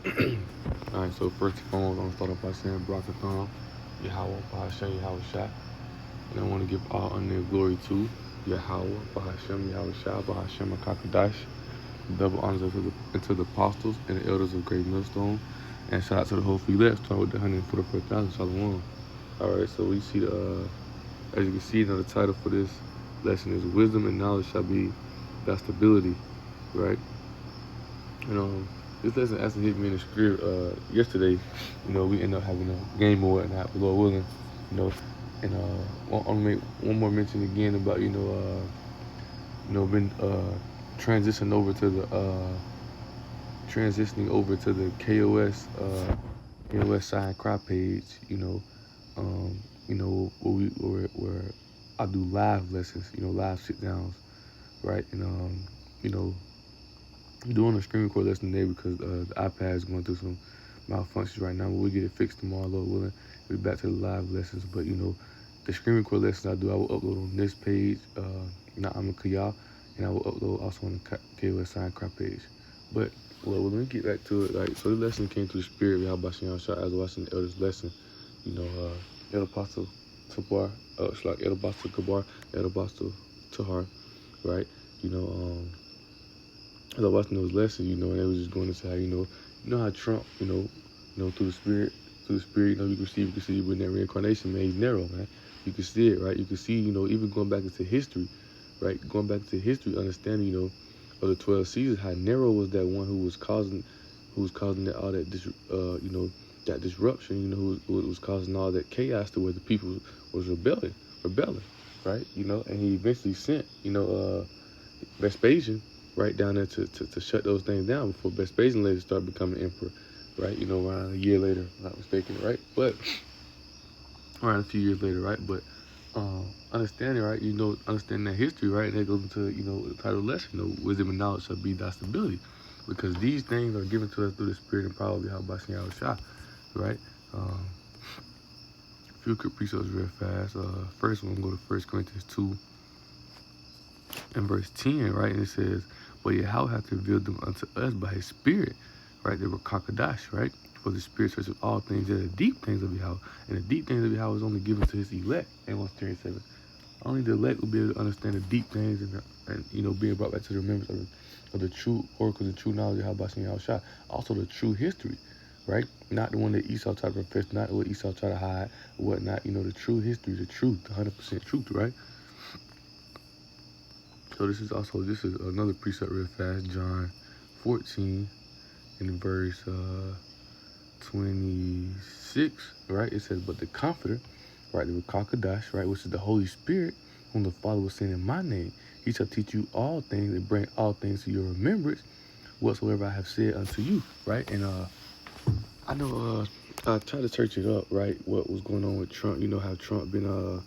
Alright, so first and foremost, I'm gonna start off by saying Barakathon, Yahweh, Bahashem, Yahweh Shah. And I want to give all honor and glory to Yahweh, Bahashem, Yahweh Shah, Bahashem, Akakadash. Double honors to the apostles and the elders of Great Millstone. And shout out to the whole few left, starting with the 144,000 Shalom. Alright, so we see as you can see, the title for this lesson is Wisdom and Knowledge Shall Be Thy Stability, right? And this lesson actually hit me in the spirit yesterday. We ended up having a game or whatnot, Lord willing, you know. And I'll make one more mention again about been transitioning over to the KOS sign cry page. Um, where I do live lessons, live sit downs, right? And you know, I'm doing a screen record lesson today because the iPad is going through some malfunctions right now. But we'll get it fixed tomorrow, Lord willing. We'll be back to the live lessons. But the screen record lessons I will upload on this page, Na'amakaya, and I will upload also on the KOS Sign Cry page. But well, let me get back to it. So the lesson came through the spirit of Yahweh Shem Shah as watching the elders' lesson. El Apostle Tabar, El Apostle Kabar, El Apostle Tahar, right? You know, as I was watching those lessons, and they was just going into how, how Trump, through the spirit, you can see with that reincarnation, man, he's narrow, man. You can see it, right? You can see, even going back into history, right? Going back to history, understanding, of the 12 seasons, how narrow was that one who was causing all that, that disruption, who was causing all that chaos to where the people was rebelling, right? And he eventually sent, Vespasian right down there to shut those things down before Vespasian later started becoming emperor, right? Around a year later, if I'm not mistaken, right? But around a few years later, right? But understanding, right? Understanding that history, right? And that goes into, the title lesson, wisdom and knowledge shall be thy stability. Because these things are given to us through the spirit and power of Yahweh Shem Shah, right? A few quick precepts real fast. First one, go to 1 Corinthians 2 and verse 10, right? And it says, but Yahweh hath revealed them unto us by his spirit, right? They were Kakadash, right? For the spirit searches all things, that the deep things of Yahweh. And the deep things of Yahweh is only given to his elect. Amos 37. Only the elect will be able to understand the deep things and being brought back to the remembrance of the true oracles, the true knowledge of Yahweh Shem Yahushua. Also the true history, right? Not the one that Esau tried to profess, not what Esau tried to hide, or whatnot. The true history, the truth, the 100% truth, right? So this is another precept real fast, John 14 in verse 26, right? It says, but the Comforter, right, the Rakakadash, right, which is the Holy Spirit, whom the Father will send in my name, he shall teach you all things and bring all things to your remembrance, whatsoever I have said unto you, right? And I know I tried to search it up, right, what was going on with Trump. How Trump been I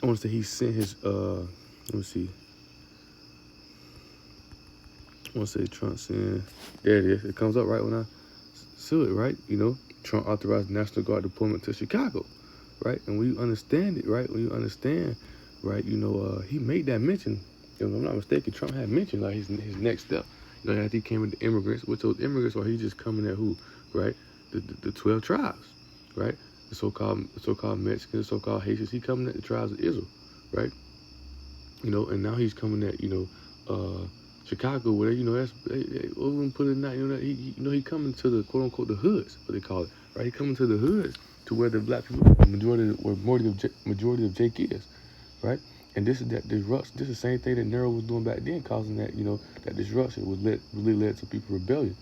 want to say he sent his let me see. I want to say Trump saying, there it is. It comes up right when I see it, right? Trump authorized National Guard deployment to Chicago, right? And when you understand it, right? When you understand, right? He made that mention. If I'm not mistaken, Trump had mentioned like his next step. After he came with the immigrants, which those immigrants are, he just coming at who, right? The 12 tribes, right? The so-called Mexicans, so-called Haitians. He coming at the tribes of Israel, right? And now he's coming at Chicago, where that's what we put in that. He coming to the quote unquote the hoods, what they call it, right? He coming to the hoods to where the black people, majority of Jake is, right? And this is that disruption. This is the same thing that Nero was doing back then, causing that that disruption was really led to people rebellion,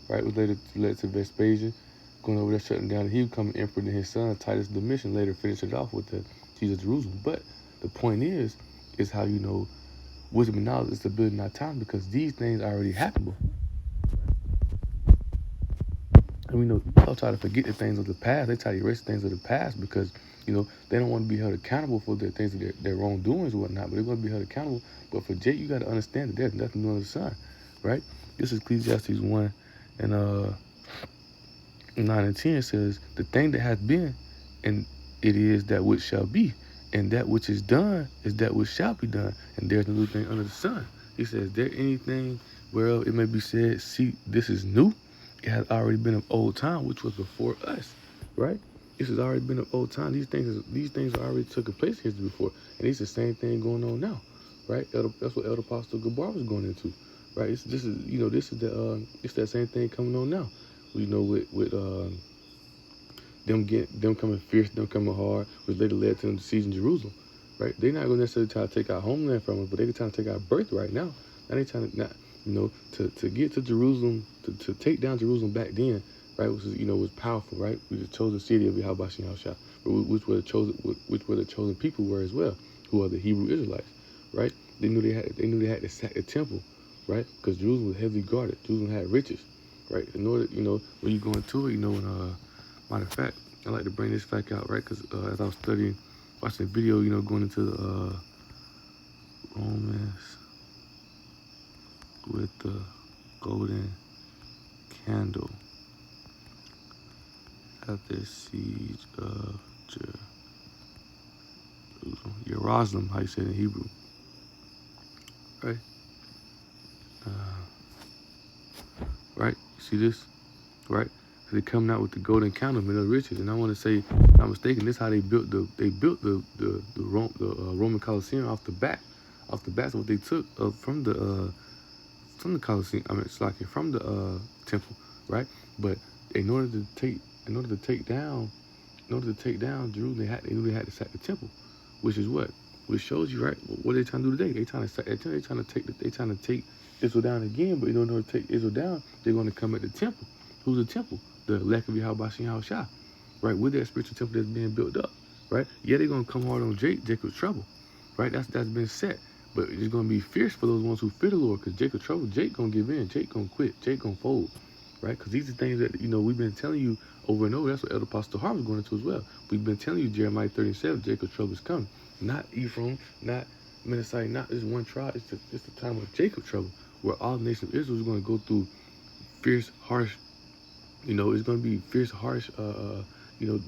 right? It was led to Vespasian going over there shutting down. He becoming emperor, and his son Titus Domitian later finished it off with the siege of Jerusalem. But the point is how wisdom and knowledge is to build in our time, because these things already happened before. And we know people try to forget the things of the past. They try to erase things of the past because, they don't want to be held accountable for the things of their wrongdoings or whatnot, but they're going to be held accountable. But for Jake, you got to understand that there's nothing new under the sun, right? This is Ecclesiastes 1 and 9 and 10 says, the thing that hath been, and it is that which shall be, and that which is done is that which shall be done, and there's no new thing under the sun. He says, there anything whereof it may be said, see, this is new? It has already been of old time, which was before us, right? This has already been of old time. These things are already took place history before, and it's the same thing going on now, right? That's what Elder Apostle Gabar was going into, right? It's that same thing coming on now, with them coming fierce, them coming hard, which later led to them sieging Jerusalem, right? They're not going to necessarily try to take our homeland from us, but they're trying to take our birth right now. Now they trying to not, to get to Jerusalem, to take down Jerusalem back then, right? Was powerful, right? We the chosen city of Yahweh Shah, which were the chosen people were as well, who are the Hebrew Israelites, right? They knew they had to sack the temple, right? Because Jerusalem was heavily guarded. Jerusalem had riches, right? In order, when you go into it, matter of fact, I like to bring this fact out, right? Because as I was watching the video, going into the Romans with the golden candle at the siege of Jerusalem, how you say it in Hebrew, right? Right? You see this, right? They're coming out with the golden candle, men of riches, and I want to say, if I'm not mistaken, this is how they built the Roman Colosseum off the bat. So what they took from the Colosseum, it's like from the temple, right? But in order to take down Jerusalem, they knew they had to sack the temple, which shows you, right, what they're trying to do today. They trying to take Israel down again, but in order to take Israel down, they're going to come at the temple. Who's the temple? The elect of Yahweh Shah, right? With that spiritual temple that's being built up, right? Yeah, they're going to come hard on Jacob's trouble, right? That's been set. But it's going to be fierce for those ones who fear the Lord, because Jacob's trouble, Jake going to give in, Jake going to quit, Jake going to fold, right? Because these are things that, we've been telling you over and over. That's what Elder Apostle Harvey is going into as well. We've been telling you Jeremiah 37, Jacob's trouble is coming. Not Ephraim, not Manasseh, not this one tribe. It's the time of Jacob's trouble, where all the nation of Israel is going to go through fierce, harsh, it's going to be fierce, harsh, it's going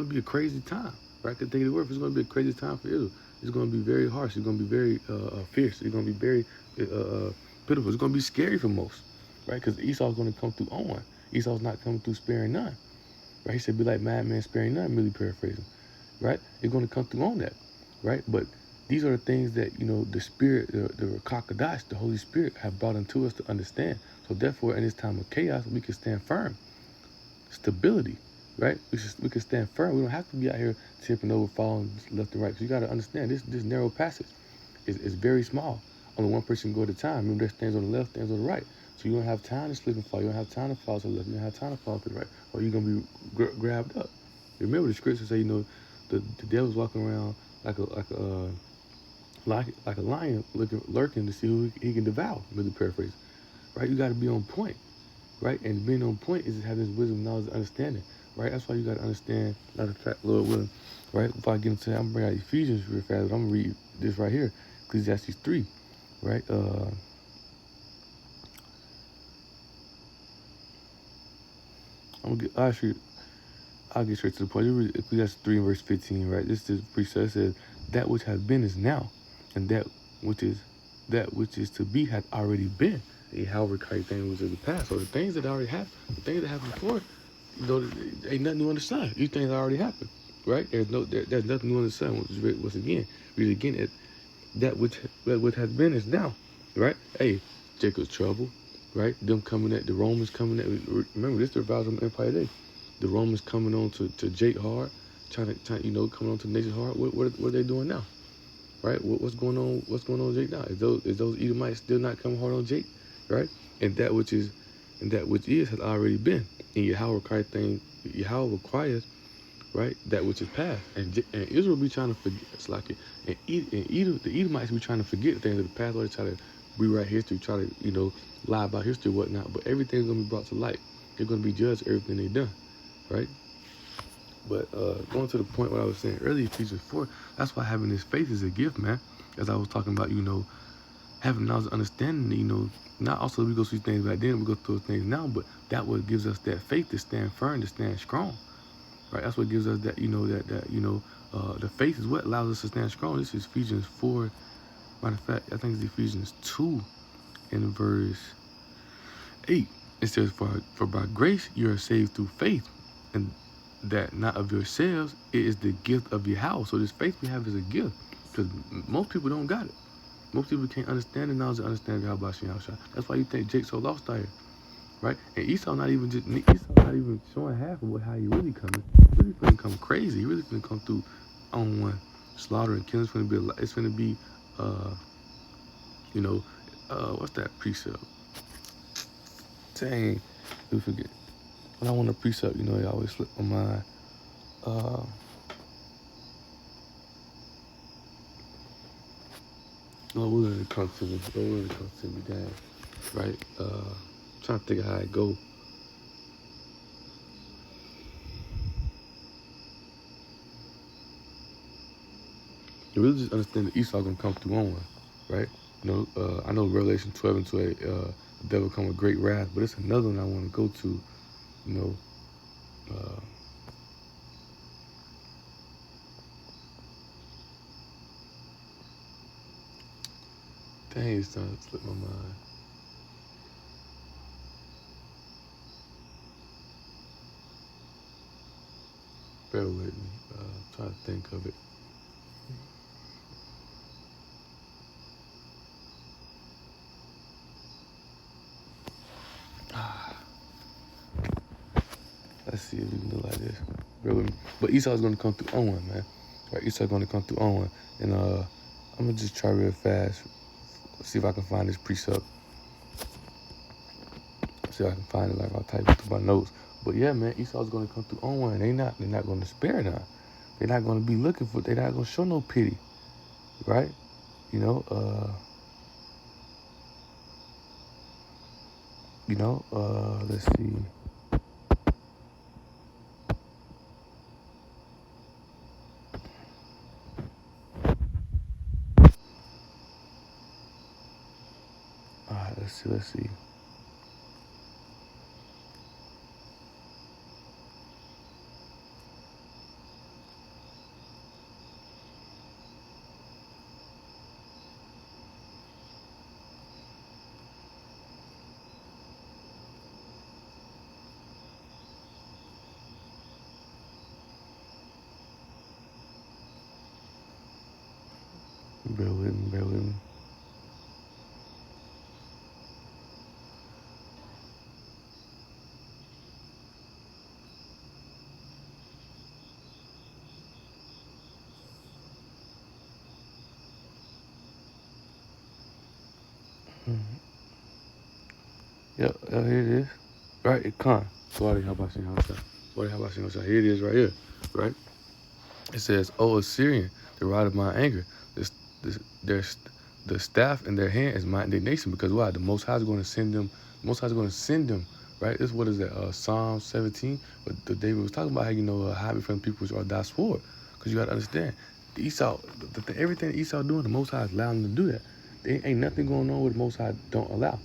to be a crazy time, right? I can think of the word. It's going to be a crazy time for Israel. It's going to be very harsh. It's going to be very fierce. It's going to be very pitiful. It's going to be scary for most, right? Because Esau's going to come through on. Esau's not coming through sparing none, right? He said, be like madman sparing none, really paraphrasing, right? It's going to come through on that, right? But these are the things that, the Spirit, the Rakakadash, the Holy Spirit, have brought into us to understand. So therefore, in this time of chaos, we can stand firm. Stability, right? We can stand firm. We don't have to be out here tipping over, falling left and right. Because you got to understand, this narrow passage is very small. Only one person can go at a time. Remember, there stands on the left, stands on the right. So you don't have time to slip and fall. You don't have time to fall to the left. You don't have time to fall to the right. Or you're going to be grabbed up. Remember, the scriptures say, the devil's walking around like a lion lurking to see who he can devour, really paraphrase, right? You got to be on point, right? And being on point is having this wisdom, knowledge, and understanding, right? That's why you got to understand, matter of fact, Lord willing, right? Before I get into that, I'm going to bring out Ephesians real fast, but I'm going to read this right here, Ecclesiastes 3, right? I'll get straight to the point. Ecclesiastes 3 and verse 15, right? This is precept. It says, that which has been is now, and that which is to be has already been. However, thing was in the past. So the things that already happened, the things that happened before, ain't nothing new under the sun. These things already happened, right? There's nothing new under the sun. Once again, read again. That which has been is now, right? Hey, Jacob's trouble, right? Them coming at the Romans coming at. Remember, this is the Roman Empire day. The Romans coming on to Jake hard, trying coming on to the nation hard. What are they doing now, right? What's going on? What's going on with Jake now? Is those Edomites still not coming hard on Jake, right? And that which is has already been. And Yahweh requires, right, that which is past. And Israel be trying to forget. It's like it. And the Edomites be trying to forget the things of the past, or they try to rewrite history, try to lie about history, and whatnot. But everything's gonna be brought to light. They're gonna be judged for everything they've done. Right? But going to the point what I was saying earlier, Ephesians 4, that's why having this faith is a gift, man. As I was talking about, having knowledge, understanding, not also we go through things back then, we go through things now, but that what gives us that faith to stand firm, to stand strong, right? That's what gives us that, the faith is what allows us to stand strong. This is Ephesians 4. Matter of fact, I think it's Ephesians 2 in verse 8. It says, for by grace you are saved through faith, and that not of yourselves, it is the gift of your house. So this faith we have is a gift, because most people don't got it. Most people can't understand the knowledge and understand how about Yahusha. That's why you think Jake's so lost out here, right? And Esau not even showing half of how he really coming. He really finna come crazy. He really finna come through on one slaughter and killing. It's finna be what's that precept? Dang, we forget. When I want a precept, it always slip my mind. Lord willing to come to me. Lord willing to come to me, dang. Right? Trying to think of how it go. You really just understand that Esau gonna come through on one, right? I know Revelation 12 and 2, the devil come with great wrath, but it's another one I want to go to, dang, it's starting to slip my mind. Bear with me. Try to think of it. Let's see if we can do like this. Bear with me. But Esau's gonna come through on one, man. Right? Esau's gonna come through on one, and I'm gonna just try real fast. See if I can find this precept. See if I can find it. Like I'll type it through my notes. But yeah, man, Esau's gonna come through on one. They're not gonna spare none. They're not gonna be looking for. They're not gonna show no pity, right? Let's see. Let's see. Bear with me. Yep, here it is. Right, it come. Sorry, how about you? Here it is right here, right? It says, "O Assyrian, the rod of my anger, the staff in their hand is my indignation." Because why? The Most High is going to send them. The Most High is going to send them. Right? This what is that? Psalm 17. But the David was talking about how hide me from the people which are thy sword. Because you got to understand, Esau, everything Esau doing, the Most High is allowing him to do that. There ain't nothing going on with the Most High don't allow.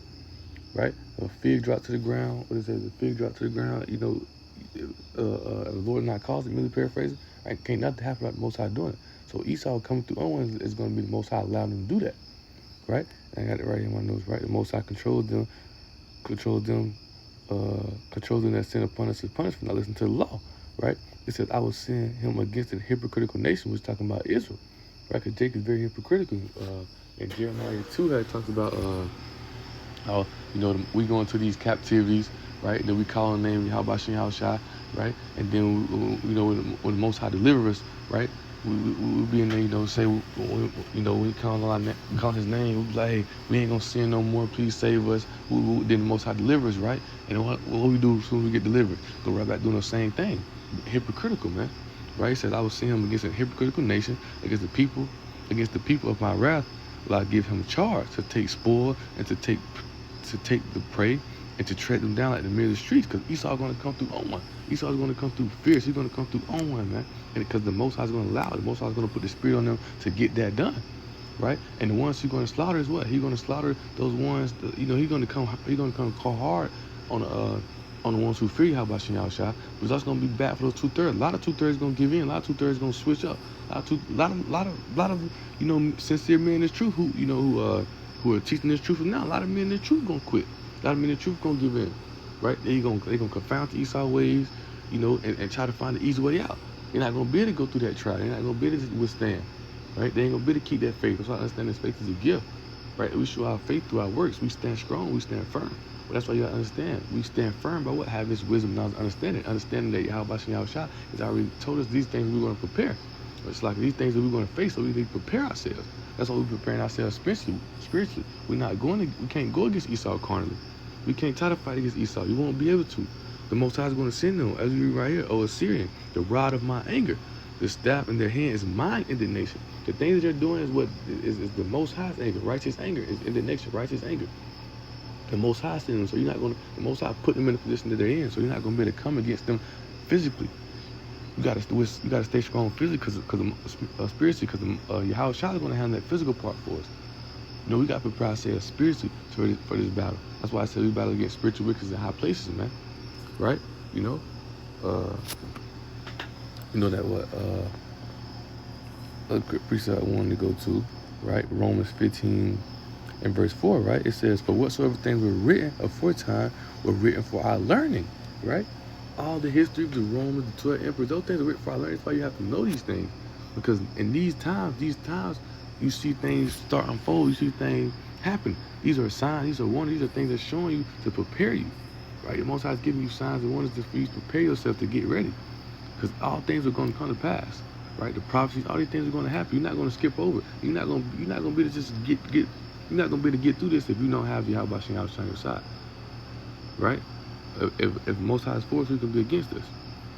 Right? A fig drop to the ground. What it says? A fig drop to the ground. The Lord not caused it. Really paraphrasing. Right? Can't nothing happen about the Most High doing it. So Esau coming through Owen is going to be the Most High allowing them to do that. Right? And I got it right in my notes. Right? The Most High controls them that sin upon us is punished for not listening to the law. Right? It says, I will send him against a hypocritical nation, which is talking about Israel. Right? Because Jacob is very hypocritical. In Jeremiah 2, that talks about how we go into these captivities, right? Then we call on the name of Yahushua, right? And then when the Most High deliver us, right? We be in there, say, we call His name. We be like, hey, we ain't gonna sin no more. Please save us. Then the Most High deliver us, right? And what we do as soon as we get delivered? Go right back doing the same thing. Hypocritical, man. Right? He said, I will send him against a hypocritical nation, against the people of my wrath. Will I give him charge to take spoil and to take the prey and to tread them down like the middle of the streets, because Esau going to come through on one. Esau is going to come through fierce. He's going to come through on one, man. And because the Most High is going to allow it. The Most High is going to put the spirit on them to get that done, right? And the ones he's going to slaughter is what? He's going to slaughter those ones. He's going to come call hard on the ones who fear Yahushua. But it's also going to be bad for those 2/3. A lot of 2/3 going to give in. A lot of 2/3 going to switch up. A lot of sincere men in this truth who are teaching this truth. Now a lot of men in this truth going to quit. A lot of men in the truth gonna give in, right? They're gonna confound the Esau ways, you know, and try to find the easy way out. They're not gonna be able to go through that trial. They're not gonna be able to withstand, right? They ain't gonna be able to keep that faith. That's why I understand this faith is a gift, right? We show our faith through our works. We stand strong. We stand firm. But that's why you gotta understand. We stand firm by what? Having this wisdom, knowledge, understanding that Yahweh Shah has already told us these things we're gonna prepare. It's like these things that we're gonna face, so we need to prepare ourselves. That's why we're preparing ourselves spiritually. We can't go against Esau carnally. We can't try to fight against Esau. You won't be able to. The Most High is going to send them, as we read right here, O Assyrian, the rod of my anger. The staff in their hand is mine indignation. The things that they're doing is what is the Most High's anger. Righteous anger is indignation, righteous anger. The Most High sent them, so you're not going to, the Most High put them in the position that they're in, so you're not going to be able to come against them physically. You got to stay strong physically, because spiritually, because Yahweh Shah is going to handle that physical part for us. You know, we got to prepare ourselves spiritually for this battle. That's why I said we battle against spiritual wickedness in high places, man. Right? You know that what a precept I wanted to go to, right? Romans 15 and verse 4, right? It says, for whatsoever things were written aforetime were written for our learning, right? All the history of the Romans, the 12 emperors, those things are written for our learning. That's why you have to know these things. Because in these times, you see things start unfold, you see things happen. These are signs, these are wonders, these are things that's showing you to prepare you. Right? The Most High is giving you signs and wonders just for you to prepare yourself to get ready. Because all things are going to come to pass. Right? The prophecies, all these things are going to happen. You're not going to skip over. You're not going to be able to just you're not going to be able to get through this if you don't have Yahweh Shem on your side. Right? If Most High is for us, who can be against us?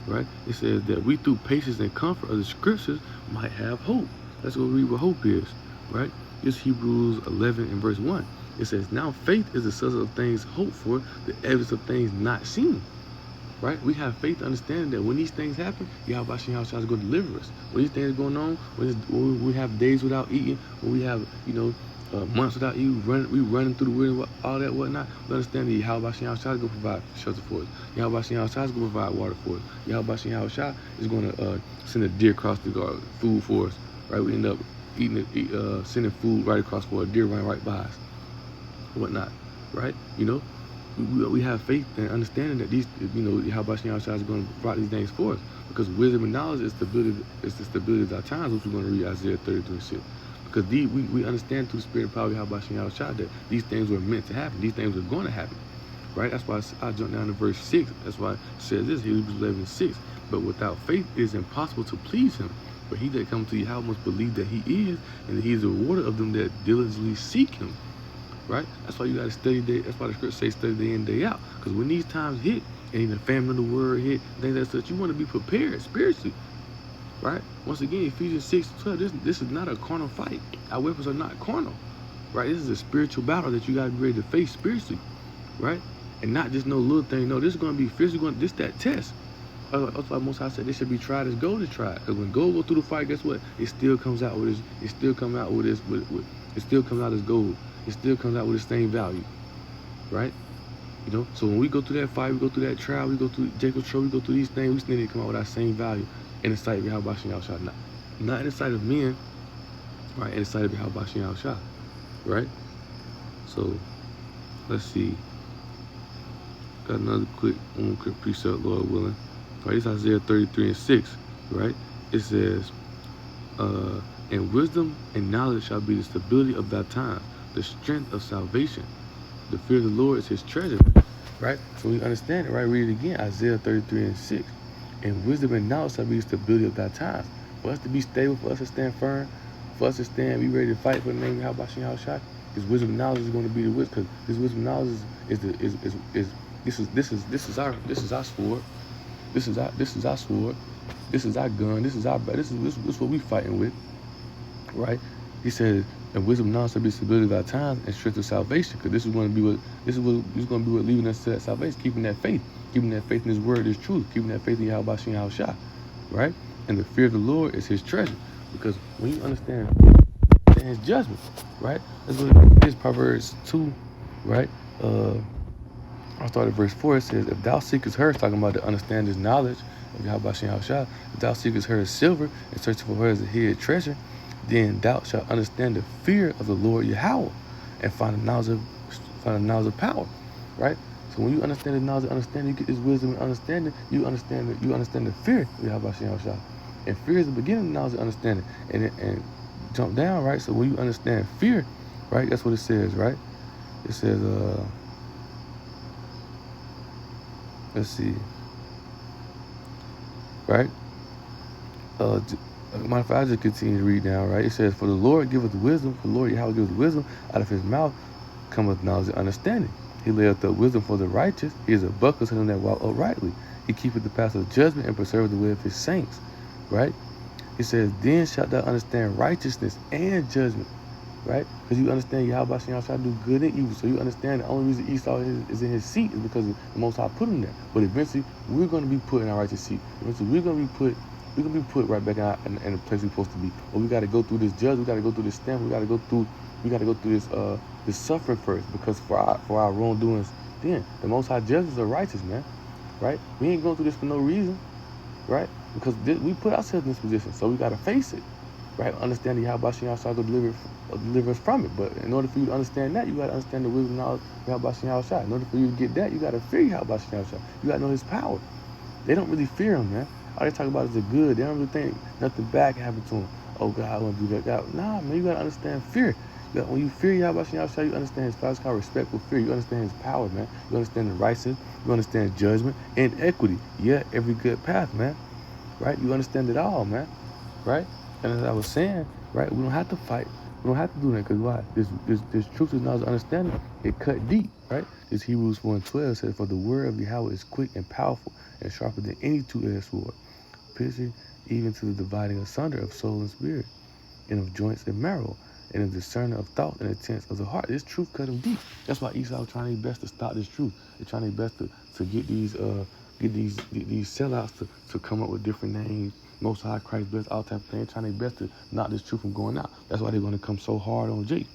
Right? It says that we through patience and comfort of the scriptures might have hope. Let's go read what hope is. Right? It's Hebrews 11 and verse 1. It says, now faith is the substance of things hoped for, the evidence of things not seen. Right? We have faith understanding that when these things happen, Yahweh Shem is going to deliver us. When these things are going on, when we have days without eating, when we have, months without eating, we running through the wilderness, all that whatnot, we understand that Yahweh Shem is going to provide shelter for us. Yahweh Shem is going to provide water for us. Yahweh Shem is going to send a deer across the guard, food for us. Right? We end up sending food right across for a deer running right by us. Whatnot, right? We have faith and understanding that these, Yahweh Shem is going to provide these things for us, because wisdom and knowledge is the stability of our times, which we're going to read Isaiah 33:6. Because we understand through the spirit and power of Yahweh Shem that these things were meant to happen. These things were going to happen, right? That's why I jumped down to verse 6. That's why it says this, Hebrews 11:6. But without faith, it is impossible to please Him. But he that comes to Yahweh must believe that He is, and that He is the rewarder of them that diligently seek Him. Right? That's why you got to study day. That's why the scripture says study day in, day out. Because when these times hit, and the famine of the word hit, things like that, you want to be prepared spiritually. Right? Once again, Ephesians 6:12. This is not a carnal fight. Our weapons are not carnal. Right? This is a spiritual battle that you got to be ready to face spiritually. Right? And not just no little thing. No, this is going to be physical. This that test. That's why Most High said this should be tried as gold is tried. Because when gold go through the fire, guess what? It still comes out with this. It still comes out with this. It still comes out as gold. It still comes out with the same value, right? So when we go through that fire, we go through that trial, we go through Jacob's trouble, we go through these things, we still need to come out with our same value in the sight of Yahweh Shem Shah. Not in the sight of men, right? In the sight of Yahweh Shem Shah, right? So let's see. Got another quick precept, Lord willing. Right, it's Isaiah 33:6, right? It says, and wisdom and knowledge shall be the stability of thy time, the strength of salvation. The fear of the Lord is His treasure. Right? So we understand it, right? Read it again, Isaiah 33:6. And wisdom and knowledge shall be the stability of thy times. For us to be stable, for us to stand firm, for us to be ready to fight for the name of Yahweh Shem Shah, His wisdom and knowledge is going to be the wisdom. Because His wisdom and knowledge this is our sword. This is our sword. This is our gun. This is what we fighting with. Right? He said, and wisdom knowledge shall be the stability of our times and strength of salvation. Because this is going to be what leading us to that salvation, keeping that faith in His word, His truth, keeping that faith in Yahweh Shem Shah. Right? And the fear of the Lord is His treasure. Because when you understand His judgment, right? That's what it is. Proverbs 2, right? I started verse 4. It says, if thou seekest her, talking about to understand His knowledge of Yahweh Shem Shah, if thou seekest her as silver and searching for her as a hid treasure, then thou shalt understand the fear of the Lord Yahweh and find the knowledge of power. Right? So when you understand the knowledge and understanding, you get this wisdom and understanding, you understand the fear of Yahweh Shah. And fear is the beginning of knowledge and understanding. And jump down, right? So when you understand fear, right, that's what it says, right? It says, let's see, right? Matter of fact, I just continue to read down, right? It says, for the Lord giveth wisdom, for the Lord Yahweh giveth wisdom, out of his mouth cometh knowledge and understanding. He layeth up wisdom for the righteous. He is a buckler to them that walk uprightly. He keepeth the path of judgment and preserveth the way of his saints, right? He says, then shalt thou understand righteousness and judgment, right? Because you understand Yahweh shall do good and evil. So you understand the only reason Esau is in his seat is because the Most High put him there. But eventually, we're going to be put in our righteous seat. Eventually, we're going to be put right back in the place we're supposed to be. But we got to go through this judge. We got to go through this stamp. We got to go through this suffering first. Because for our wrongdoings, then the Most High judges are righteous, man. Right? We ain't going through this for no reason. Right? Because we put ourselves in this position, so we got to face it, right? Understanding how Bashin Yahshua to deliver us from it. But in order for you to understand that, you got to understand the wisdom of how Bashin Yahshua. In order for you to get that, you got to fear how Bashin Yahshua. You got to know his power. They don't really fear him, man. All they talk about is the good. They don't really think nothing bad can happen to him. Oh, God, I want to do that. God. Nah, man, you got to understand fear. When you fear Yahweh Shah, you understand his power. It's called respectful fear. You understand his power, man. You understand the righteousness. You understand judgment and equity. Yeah, every good path, man. Right? You understand it all, man. Right? And as I was saying, right, we don't have to fight. We don't have to do that because why? This truth is knowledge understanding. It cut deep, right? This Hebrews 4:12 says, for the word of Yahweh is quick and powerful and sharper than any two-edged sword, piercing even to the dividing asunder of soul and spirit, and of joints and marrow, and a discerner of thought and intents of the heart. This truth cut them deep. That's why Esau was trying their best to stop this truth. They're trying their best to get these sellouts to come up with different names. Most High, Christ, bless, all type of things. Trying their best to knock this truth from going out. That's why they're going to come so hard on Jake.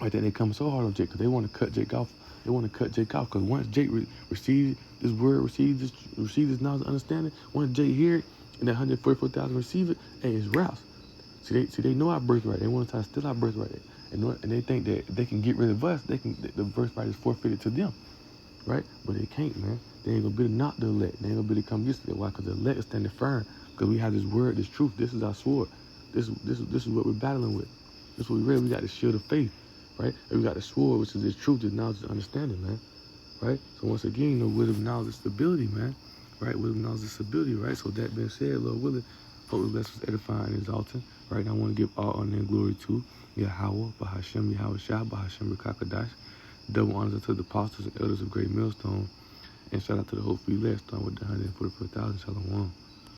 Right there, they come so hard on Jake because they want to cut Jake off. They want to cut Jake off because once Jake receives this word, receives this knowledge, understanding. Once Jake hear it, and that 144,000 receive it, hey, it's rouse. See, they know our birthright. They want to try to steal our birthright, and they think that they can get rid of us. The birthright is forfeited to them, right? But they can't, man. They ain't gonna be able to knock the elect. They ain't gonna be able to come against it. Why? Because the elect is standing firm. Because we have this word, this truth. This is our sword. This is what we're battling with. This is what we read. We got the shield of faith, right? And we got the sword, which is this truth, this knowledge, this understanding, man. Right? So once again, you know, wisdom, knowledge, and stability, man. Right? Wisdom, knowledge, and stability, right? So that being said, Lord willing, hope the blessings edifying and exalting. Right? And I want to give all honor and glory to Yahweh, Bahashem, Yahweh Shah, Bahashem, Rekakadash. Double honors to the apostles and elders of Great Millstone. And shout out to the whole free last starting with the 144,000. Shalom.